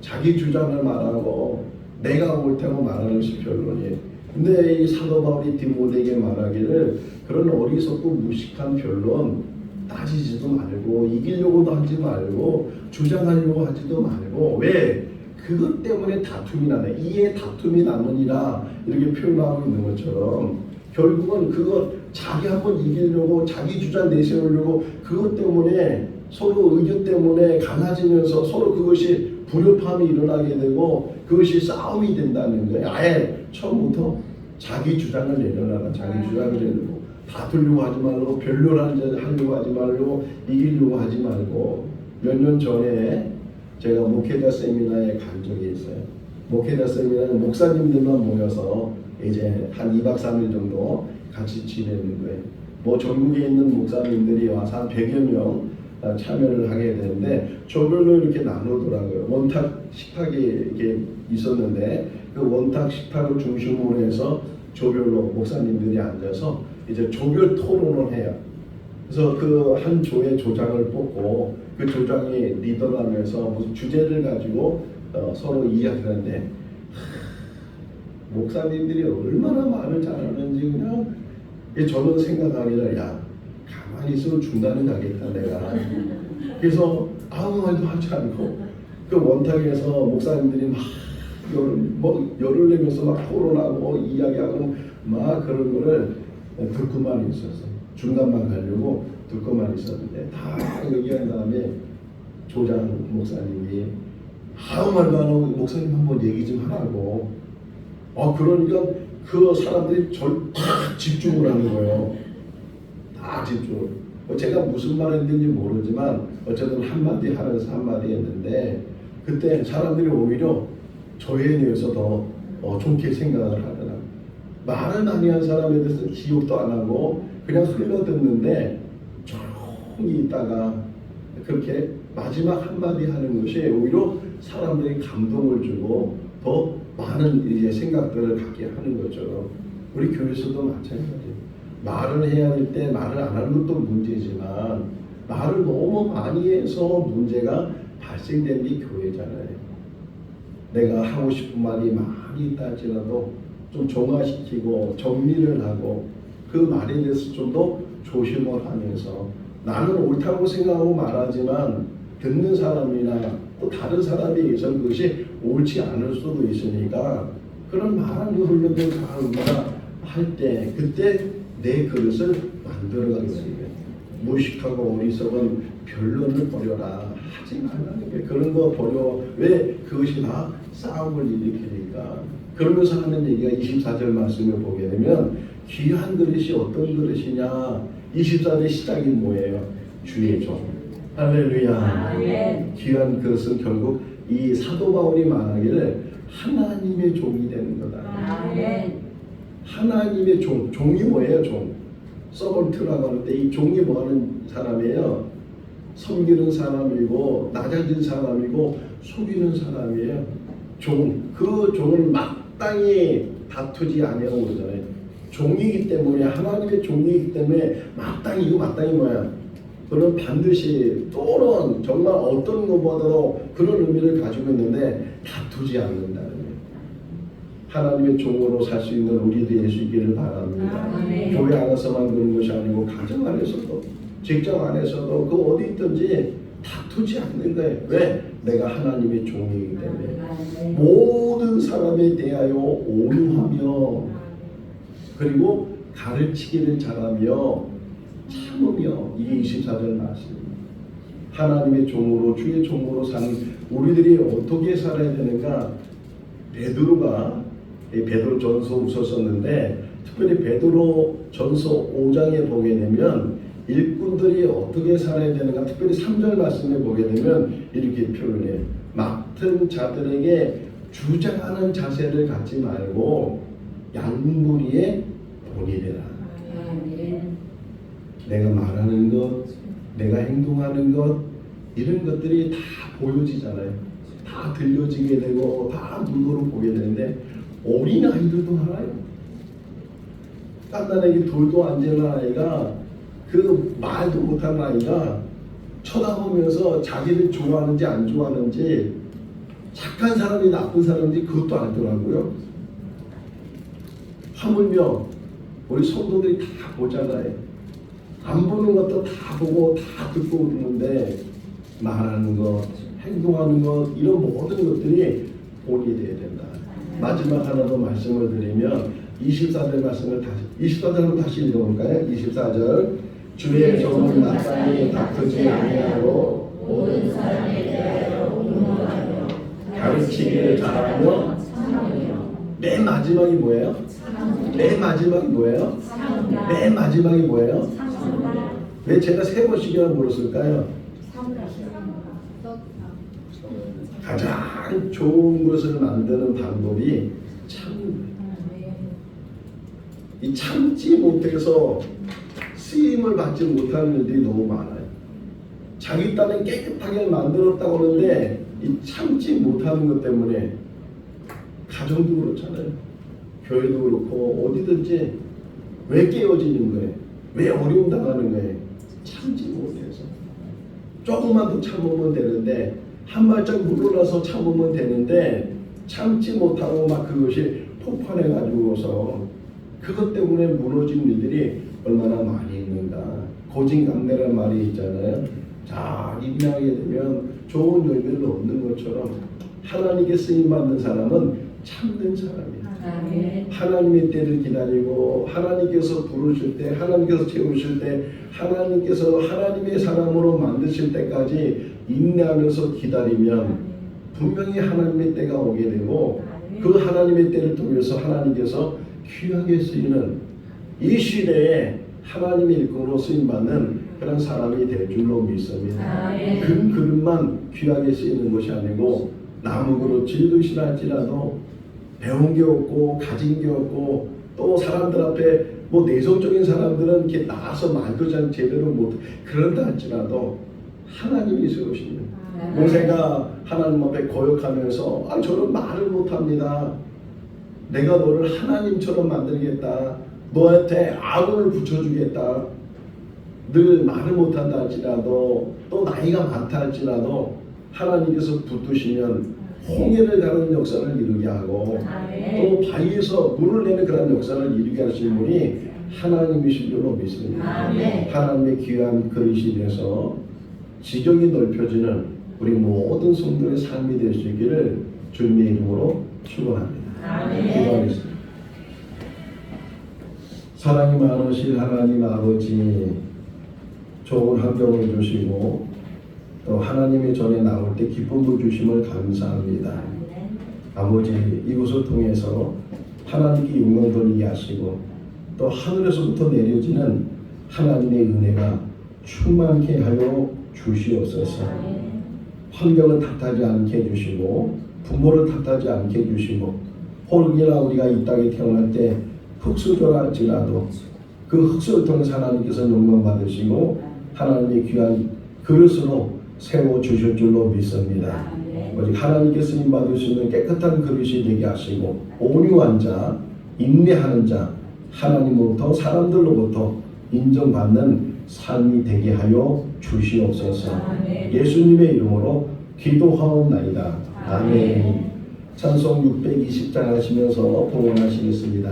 자기 주장을 말하고 내가 옳다고 말하는 것이 변론이에요. 근데 이 사도 바울이 디모데에게 말하기를 그런 어리석고 무식한 변론 따지지도 말고 이기려고도 하지 말고 주장하려고 하지도 말고 왜? 그것 때문에 다툼이 나네. 이에 다툼이 나느니라 이렇게 표현하고 있는 것처럼 결국은 그것 자기 한번 이기려고 자기 주장 내세우려고 그것 때문에 서로 의견 때문에 갈라지면서 서로 그것이 불협화음이 일어나게 되고 그것이 싸움이 된다는 거예요. 아예 처음부터 자기 주장을 내려놔라. 자기 주장을 내려고 다투려고 하지 말고 변론하려고 하지 말고 이기려고 하지 말고 몇 년 전에 제가 목회자 세미나에 간 적이 있어요. 목회자 세미나는 목사님들만 모여서 이제 한 2박 3일 정도 같이 지내는 거예요. 뭐 전국에 있는 목사님들이 와서 한 100여 명 참여를 하게 되는데 조별로 이렇게 나누더라고요. 원탁 식탁이 이렇게 있었는데 그 원탁 식탁을 중심으로 해서 조별로 목사님들이 앉아서 이제 조별 토론을 해요. 그래서 그 한 조의 조장을 뽑고 그 조장이 리더라면서 무슨 주제를 가지고 서로 이야기하는데 목사님들이 얼마나 말을 잘하는지 그냥 저는 생각하기를 야 가만히 있으면 중단은 가겠다 내가. 그래서 아무 말도 하지 않고 그 원탁에서 목사님들이 막 열을 내면서 막 토론하고 이야기하고 막 그런 거를 듣고만 있었어. 중간만 가려고 듣고만 있었는데 다 얘기한 다음에 조장 목사님이 아무 말도 안 하고 목사님 한번 얘기 좀 하라고. 그러니까 그 사람들이 다 집중을 하는 거예요. 다 집중. 제가 무슨 말 했는지 모르지만 어쨌든 한마디 하면서 한마디 했는데 그때 사람들이 오히려 저에 대해서 더 좋게 생각을 하더라. 말을 많이 한 사람에 대해서 기억도 안 하고 그냥 흘러듣는데 조용히 있다가 그렇게 마지막 한마디 하는 것이 오히려 사람들이 감동을 주고 더 많은 이제 생각들을 갖게 하는 거죠. 우리 교회에서도 마찬가지예요. 말을 해야 할 때 말을 안 하는 것도 문제지만 말을 너무 많이 해서 문제가 발생된 게 교회잖아요. 내가 하고 싶은 말이 많이 있다 할지라도 좀 정화시키고 정리를 하고 그 말에 대해서 좀 더 조심을 하면서 나는 옳다고 생각하고 말하지만 듣는 사람이나 또 다른 사람에 의해서 그것이 옳지 않을 수도 있으니까 그런 말한 거 흘려도 다 우리가 할 때 그때 내 그릇을 만들어가겠습니다. 무식하고 어리석은 변론을 버려라 하지 말라는 게 그런 거 버려. 왜? 그것이 다 싸움을 일으키니까. 그러면서 하는 얘기가 24절 말씀을 보게 되면 귀한 그릇이 어떤 그릇이냐. 24절 시작이 뭐예요? 주의 종. 할렐루야. 아멘. 귀한 그릇은 결국 이 사도 바울이 말하기를 하나님의 종이 되는 거다. 아멘. 하나님의 종. 종이 뭐예요? 종. 서번트라고 하는데 이 종이 뭐 하는 사람이에요? 섬기는 사람이고 낮아진 사람이고 속이는 사람이에요. 종. 그 종을 마땅히 다투지 아니하고 그러잖아요. 종이기 때문에 하나님의 종이기 때문에 마땅히 이거 마땅히 뭐야? 그는 반드시 또는 정말 어떤 것보다도 그런 의미를 가지고 있는데 다투지 않는다는 거예요. 하나님의 종으로 살 수 있는 우리들이 수 있기를 바랍니다. 아멘. 교회 안에서만 그런 것이 아니고 가정 안에서도 직장 안에서도 그 어디 있든지 다투지 않는 거예요. 왜? 내가 하나님의 종이기 때문에 모든 사람에 대하여 온유하며 그리고 가르치기를 잘하며 참으며 이게 24절 말씀입니다. 하나님의 종으로 주의 종으로 사는 우리들이 어떻게 살아야 되는가? 베드로가 베드로 전서 웃었었는데 특별히 베드로 전서 5장에 보게 되면 일꾼들이 어떻게 살아야 되는가 특별히 3절 말씀에 보게 되면 이렇게 표현해요. 맡은 자들에게 주장하는 자세를 갖지 말고 양무리의 본이 되라. 내가 말하는 것, 내가 행동하는 것 이런 것들이 다 보여지잖아요. 다 들려지게 되고 다 눈으로 보게 되는데 어린 아이들도 알아요. 깐난에게 돌도 안 되는 아이가 그 말도 못하는 아이가 쳐다보면서 자기를 좋아하는지 안 좋아하는지 착한 사람이 나쁜 사람인지 그것도 알더라고요. 하물며 우리 성도들이 다 보잖아요. 안 보는 것도 다 보고 다 듣고 그러는데 말하는 것, 행동하는 것 이런 모든 것들이 본이 돼야 된다. 마지막 하나 더 말씀을 드리면 24절 말씀을 다시 24절로 다시 읽어볼까요? 24절 주의 종은 마땅히 다투지 아니하고 모든 사람에 대하여 온유하며 가르치기를 잘하며 맨 마지막이 뭐예요? 맨 마지막이 뭐예요? 맨 마지막이 뭐예요? 왜 제가 세 번씩이나 물었을까요? 가장 좋은 것을 만드는 방법이 참는 거예요. 이 참지 못해서 쓰임을 받지 못하는 일들이 너무 많아요. 자기 딴에 깨끗하게 만들었다고 하는데 이 참지 못하는 것 때문에 가정도 그렇잖아요. 교회도 그렇고 어디든지 왜 깨어지는 거예요? 왜 어려움 당하는 거예요? 참지 못해서 조금만 더 참으면 되는데 한 발짝 물러나서 참으면 되는데 참지 못하고 막 그것이 폭발해 가지고서 그것 때문에 무너진 일들이 얼마나 많이 있는가. 고진감래라는 말이 있잖아요. 자, 입양하게 되면 좋은 열매를 얻는 것처럼 하나님께 쓰임 받는 사람은 참는 사람이에요. 하나님의 때를 기다리고 하나님께서 부르실 때, 하나님께서 채우실 때, 하나님께서 하나님의 사람으로 만드실 때까지 인내하면서 기다리면 분명히 하나님의 때가 오게 되고 그 하나님의 때를 통해서 하나님께서 귀하게 쓰이는 이 시대에 하나님의 일꾼으로 쓰임받는 그런 사람이 될 줄로 믿습니다. 그 그릇만 귀하게 쓰이는 것이 아니고 나무 그릇 질그릇이라 할지라도 배운 게 없고 가진 게 없고 또 사람들 앞에 뭐 내성적인 사람들은 이렇게 나가서 말도 잘 제대로 못 그런다 할지라도 하나님이 세우시는 모세가 하나님 앞에 거역하면서 저는 말을 못합니다. 내가 너를 하나님처럼 만들겠다. 너한테 아론을 붙여주겠다. 늘 말을 못한다 할지라도 또 나이가 많다 할지라도 하나님께서 붙드시면 홍해를 가르는 역사를 이루게 하고 또 바위에서 물을 내는 그런 역사를 이루게 하시는 분이 하나님이신 줄로 믿습니다. 하나님의 귀한 그릇이 돼서 지경이 넓혀지는 우리 모든 성도의 삶이 될 수 있기를 주님의 이름으로 축원합니다. 기도하겠습니다. 사랑이 많으신 하나님 아버지, 좋은 환경을 주시고 또 하나님의 전에 나올 때 기쁨을 주심을 감사합니다. 아버지, 이곳을 통해서 하나님께 영광 돌리게 하시고 또 하늘에서부터 내려지는 하나님의 은혜가 충만케 하여 주시옵소서. 환경을 탓하지 않게 해주시고 부모를 탓하지 않게 해주시고 혹여나 우리가 이 땅에 태어날 때 흙수저라 할지라도 그 흙수를 통해서 하나님께서 영광 받으시고 하나님의 귀한 그릇으로 세워주실 줄로 믿습니다. 오직 하나님께 쓰임 받을 수 있는 깨끗한 그릇이 되게 하시고 온유한 자, 인내하는 자, 하나님으로부터 사람들로부터 인정받는 삶이 되게 하여 주시옵소서. 예수님의 이름으로 기도하옵나이다. 아멘. 찬송 620장 하시면서 봉헌하시겠습니다.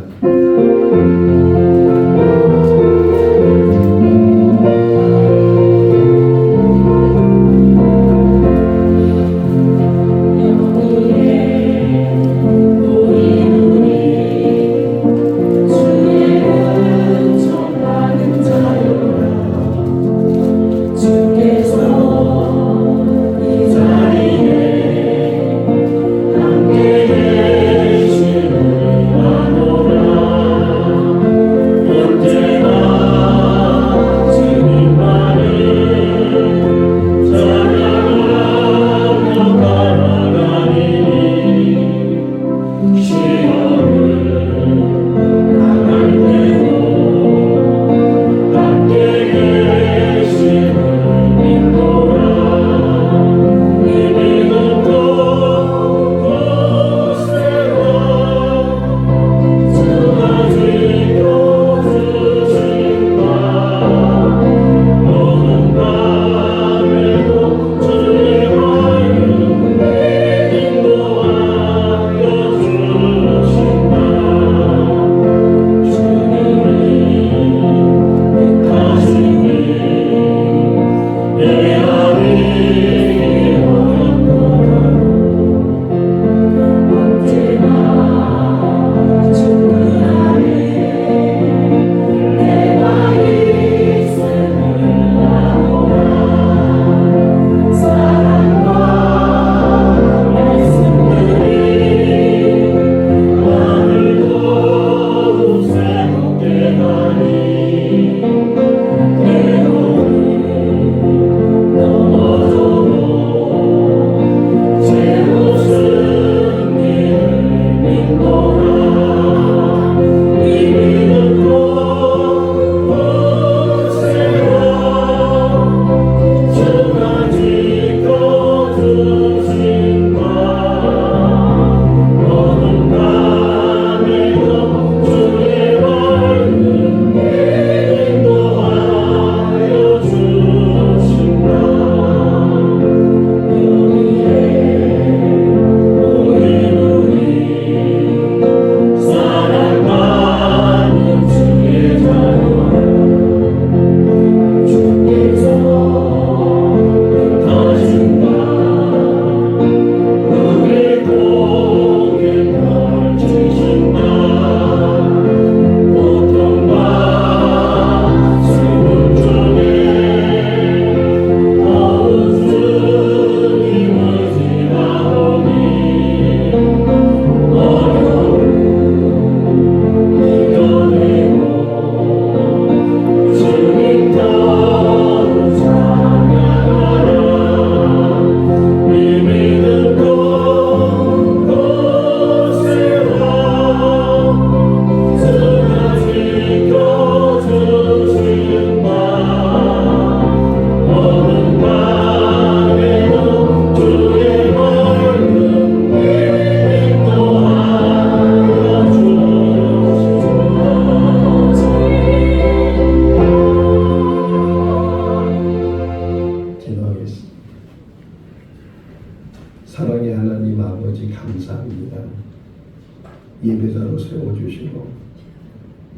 예배자로 세워주시고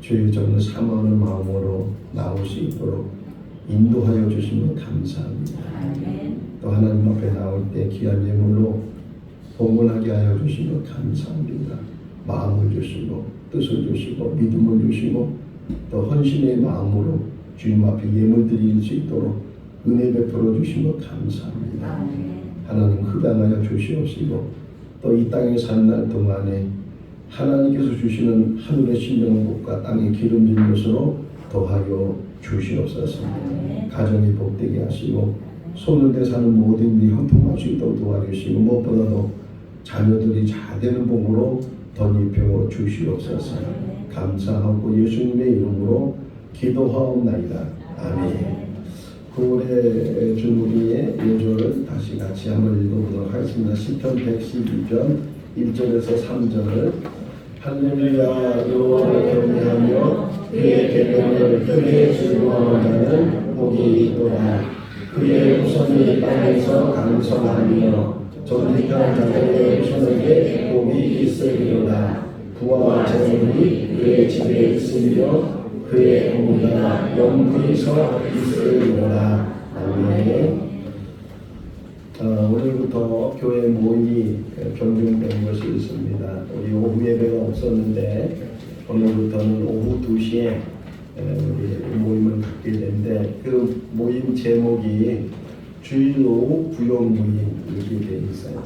죄의 정을 사모하는 마음으로 나올 수 있도록 인도하여 주시면 감사합니다. 또 하나님 앞에 나올 때 귀한 예물로 봉헌하게 하여 주시면 감사합니다. 마음을 주시고 뜻을 주시고 믿음을 주시고 또 헌신의 마음으로 주님 앞에 예물 드릴 수 있도록 은혜 베풀어 주시면 감사합니다. 하나님 흡양하여 주시옵시고 또 이 땅에 사는 날 동안에 하나님께서 주시는 하늘의 신령복과 땅의 기름진 것으로 더하여 주시옵소서. 가정이 복되게 하시고 손을 대사는 모든 일이 형통할 수 있도록 도와주시고 무엇보다도 자녀들이 잘 되는 복으로 덧입혀 주시옵소서. 감사하고 예수님의 이름으로 기도하옵나이다. 아멘. 9월의 주무리의 예조를 다시 같이 한번 읽어보도록 하겠습니다. 시편 112편 1절에서 3절을 할렐루야 여호와를 경외하며 그의 계명을 크게 즐거워하는 자는 복이 있도다. 그의 후손이 땅에서 강성하며 정직한 자들의 후손에게 복이 있으리로다. 부와 재물이 그의 집에 있으며 그의 공의가 영원히 서 있으리로다. 아멘. 오늘부터 교회 모임이 변경된 것이 있습니다. 우리 오후 예배가 없었는데 오늘부터는 오후 2시에 우리 모임을 갖게 되는데 그 모임 제목이 주일 오후 구역 모임 이렇게 되어 있어요.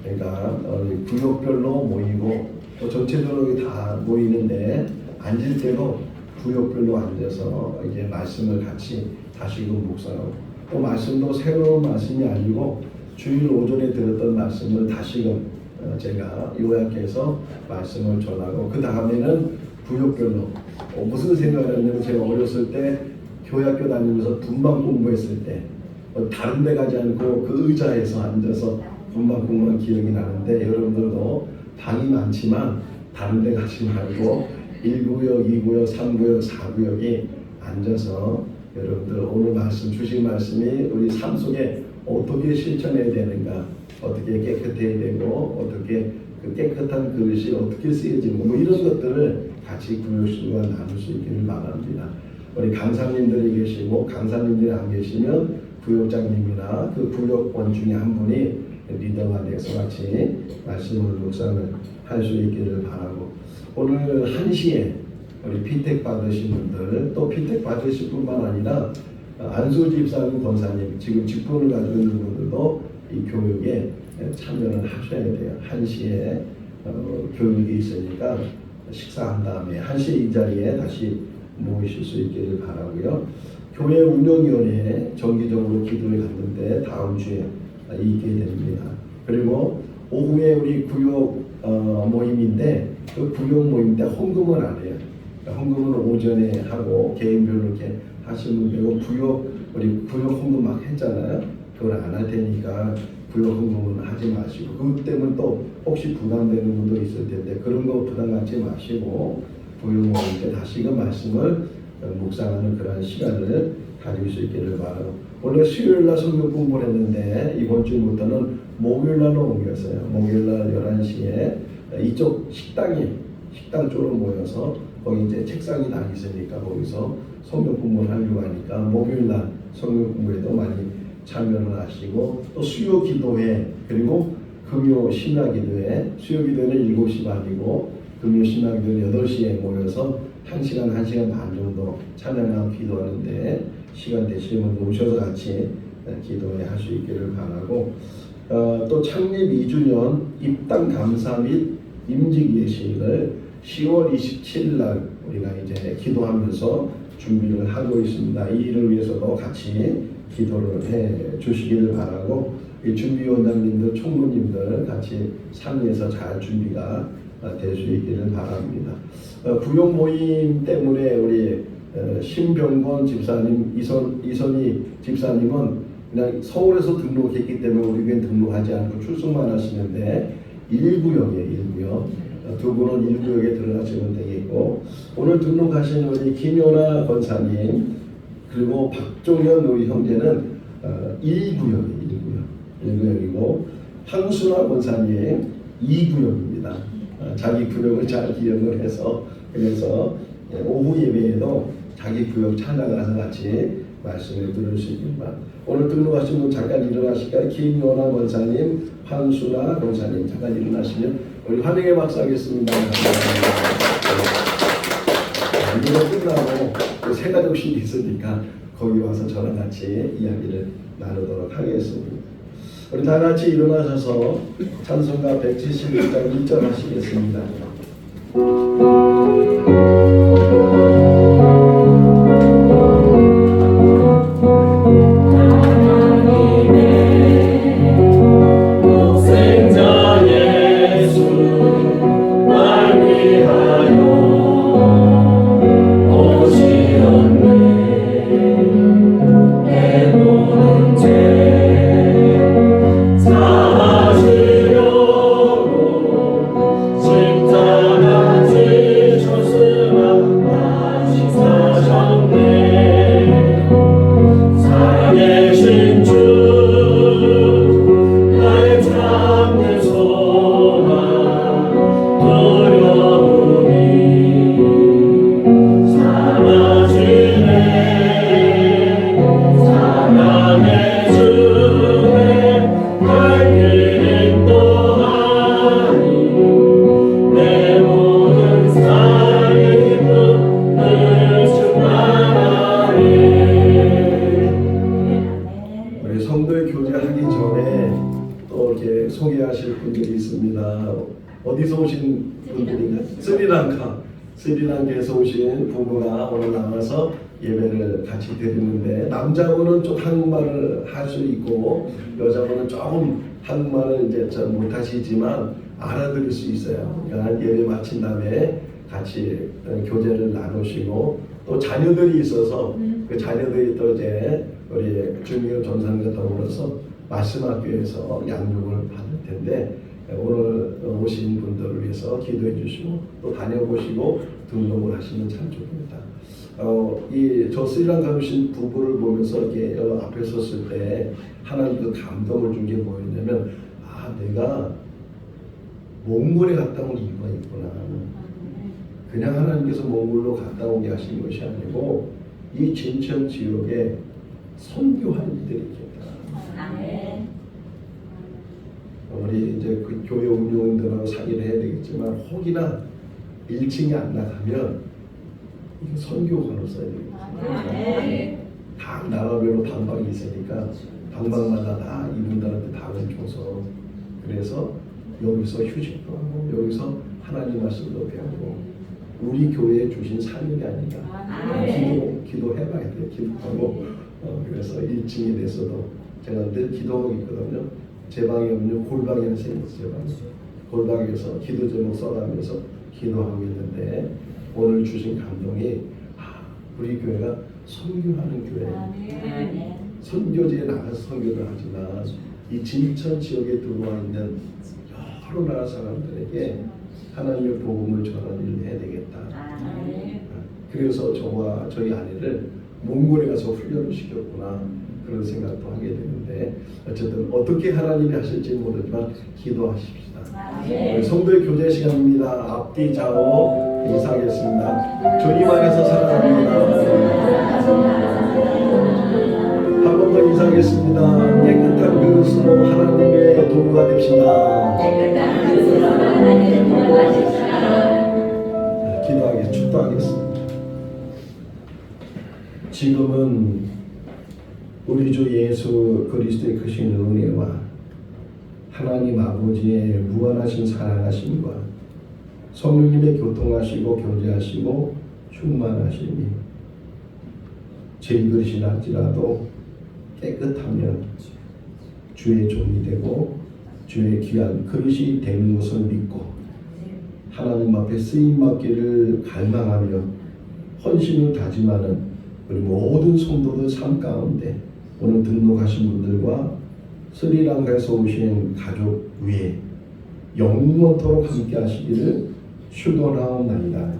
그러니까 구역별로 모이고 또 전체적으로 다 모이는데 앉을 때도 구역별로 앉아서 이제 말씀을 같이 다시금 묵상하고 또 말씀도 새로운 말씀이 아니고 주일 오전에 들었던 말씀을 다시금 제가 요약해서 말씀을 전하고 그 다음에는 구역별로 무슨 생각을 했냐면 제가 어렸을 때 교회학교 다니면서 분방 공부했을 때 다른 데 가지 않고 그 의자에서 앉아서 분방 공부한 기억이 나는데 여러분들도 방이 많지만 다른 데 가지 말고 1구역, 2구역, 3구역, 4구역이 앉아서 여러분들 오늘 말씀 주신 말씀이 우리 삶 속에 어떻게 실천해야 되는가, 어떻게 깨끗해야 되고 어떻게 그 깨끗한 그릇이 어떻게 쓰여지는 거 이런 것들을 같이 구역수와 나눌 수 있기를 바랍니다. 우리 강사님들이 계시고 강사님들이 안 계시면 구역장님이나 그 구역원 중에 한 분이 리더가 돼서 같이 말씀을 묵상을 할 수 있기를 바라고 오늘 1시에 우리 피택 받으신 분들 또 피택 받으실 뿐만 아니라 안수 집사님 권사님 지금 직분을 가지고 있는 분들도 이 교육에 참여를 하셔야 돼요. 1시에 교육이 있으니까 식사한 다음에 1시 이 자리에 다시 모이실 수 있기를 바라고요. 교회 운영위원회에 정기적으로 기도를 갔는데 다음 주에 있게 됩니다. 그리고 오후에 우리 구역 모임인데 그 구역 모임 때 헌금을 안 해요. 헌금은 오전에 하고 개인별로 이렇게 하시면 되고 우리 구역 헌금 막 했잖아요. 그걸 안 할 테니까 구역 헌금은 하지 마시고 그것 때문에 또 혹시 부담되는 분도 있을 텐데 그런 거 부담 갖지 마시고 구역 모임 때 다시금 말씀을 묵상하는 그런 시간을 가질 수 있기를 바라고 원래 수요일날 성경 공부를 했는데 이번 주부터는 목요일날로 옮겼어요. 목요일날 11시에 이쪽 식당 쪽으로 모여서 거기 이제 책상이 다 있으니까 거기서 성경 공부를 하려고 하니까 목요일날 성경 공부에도 많이 참여를 하시고 또 수요 기도회 그리고 금요 심야 기도회 수요 기도회는 7시 반이고 금요 심야 기도회는 8시에 모여서 1시간 반 정도 찬양하고 기도하는데 시간 되시면 오셔서 같이 기도회 할 수 있기를 바라고 또 창립 2주년 입당 감사 및 임직 예식을 10월 27일 날 우리가 이제 기도하면서 준비를 하고 있습니다. 이 일을 위해서도 같이 기도를 해 주시기를 바라고 이 준비위원장님들, 총무님들 같이 상의해서 잘 준비가 될 수 있기를 바랍니다. 구역 모임 때문에 우리 신병권 집사님, 이선희 집사님은 그냥 서울에서 등록했기 때문에 우리 교회 등록하지 않고 출석만 하시는데 1구역이에요. 1구역. 두 분은 1구역에 들어가시면 되겠고 오늘 등록하신 우리 김연아 권사님 그리고 박종현 우리 형제는 1구역이에요. 1구역이고 황순아 권사님 2구역입니다. 하겠습니다. 자기 구역을 잘 기억을 해서 그래서 오후 예배에도 자기 구역 찾아가서 같이 말씀을 들을 수 있길 바랍니다. 오늘 등록하신 분 잠깐 일어나실까요? 김요나 권사님, 한수나 권사님 잠깐 일어나시면 우리 환영의 박수 하겠습니다. 이거 끝나고 세 가족씩 있으니까 거기 와서 저랑 같이 이야기를 나누도록 하겠습니다. 우리 다 같이 일어나셔서 찬송가 171장 1절 하시겠습니다. 소개하실 분들이 있습니다. 어디서 오신 분들인가요? 스리랑카에서 오신 부부가 오늘 나와서 예배를 같이 드리는데 남자분은 좀 한국말을 할 수 있고 여자분은 조금 한국말을 이제 잘 못하시지만 알아들을 수 있어요. 그러니까 예배 마친 다음에 같이 교제를 나누시고 또 자녀들이 있어서 그 자녀들이 또 이제 우리 주미호 전사님과 더불어서 말씀하기 위해서 양육을 받을 텐데 오늘 오신 분들을 위해서 기도해 주시고 또 다녀보시고 등록을 하시면 참 좋습니다. 저 스리랑카 오신 부부를 보면서 이렇게 앞에 섰을 때 하나님 그 감동을 준 게 뭐였냐면 내가 몽골에 갔다 온 이유가 있구나. 그냥 하나님께서 몽골로 갔다 오게 하신 것이 아니고 이 진천 지역에 선교할 일들이 있겠다. 우리 이제 그 교회 운영들하고 상의를 해야 되겠지만 혹이나 1층에 안 나가면 이거 선교관을 써야 되겠죠. 각 나라별로 방방이 있으니까 방방마다 다 이분들한테 답을 줘서 그래서 여기서 휴식도 하고 여기서 하나님 말씀도 배우고 우리 교회에 주신 사명이 아닌가. 기도해봐야 돼요. 기도하고 그래서 1층에 대해서도 제가 늘 기도하고 있거든요. 제 방에 없는 골방에 하나 생겼어요. 골방에서 기도 제목 써가면서 기도하고 있는데 오늘 주신 감동이 우리 교회가 선교하는 교회. 선교지에 나가서 선교를 하지만 이 진천 지역에 들어와 있는 여러 나라 사람들에게 하나님의 복음을 전하는 일을 해야 되겠다. 그래서 저와 저희 아내를 몽골에 가서 훈련을 시켰구나 그런 생각도 하게 되는데 어쨌든 어떻게 하나님이 하실지 모르지만 기도하십시다. 성도의 교제 시간입니다. 앞뒤 좌우 인사하겠습니다. 주님 안에서 사랑합니다. 한 번 더 인사하겠습니다. 깨끗한 그릇으로 하나님의 도구가 됩시다. 기도하겠습니다. 축도하겠습니다. 지금은 우리 주 예수 그리스도의 크신 은혜와 하나님 아버지의 무한하신 사랑하심과 성령님의 교통하시고 교제하시고 충만하심이 제 그릇이랄지라도 깨끗하면 주의 종이 되고 주의 귀한 그릇이 되는 것을 믿고 하나님 앞에 쓰임받기를 갈망하며 헌신을 다짐하는 우리 모든 성도들 삶 가운데 오늘 등록하신 분들과 스리랑카에서 오신 가족 위에 영원토록 함께 하시기를 축원하옵나이다.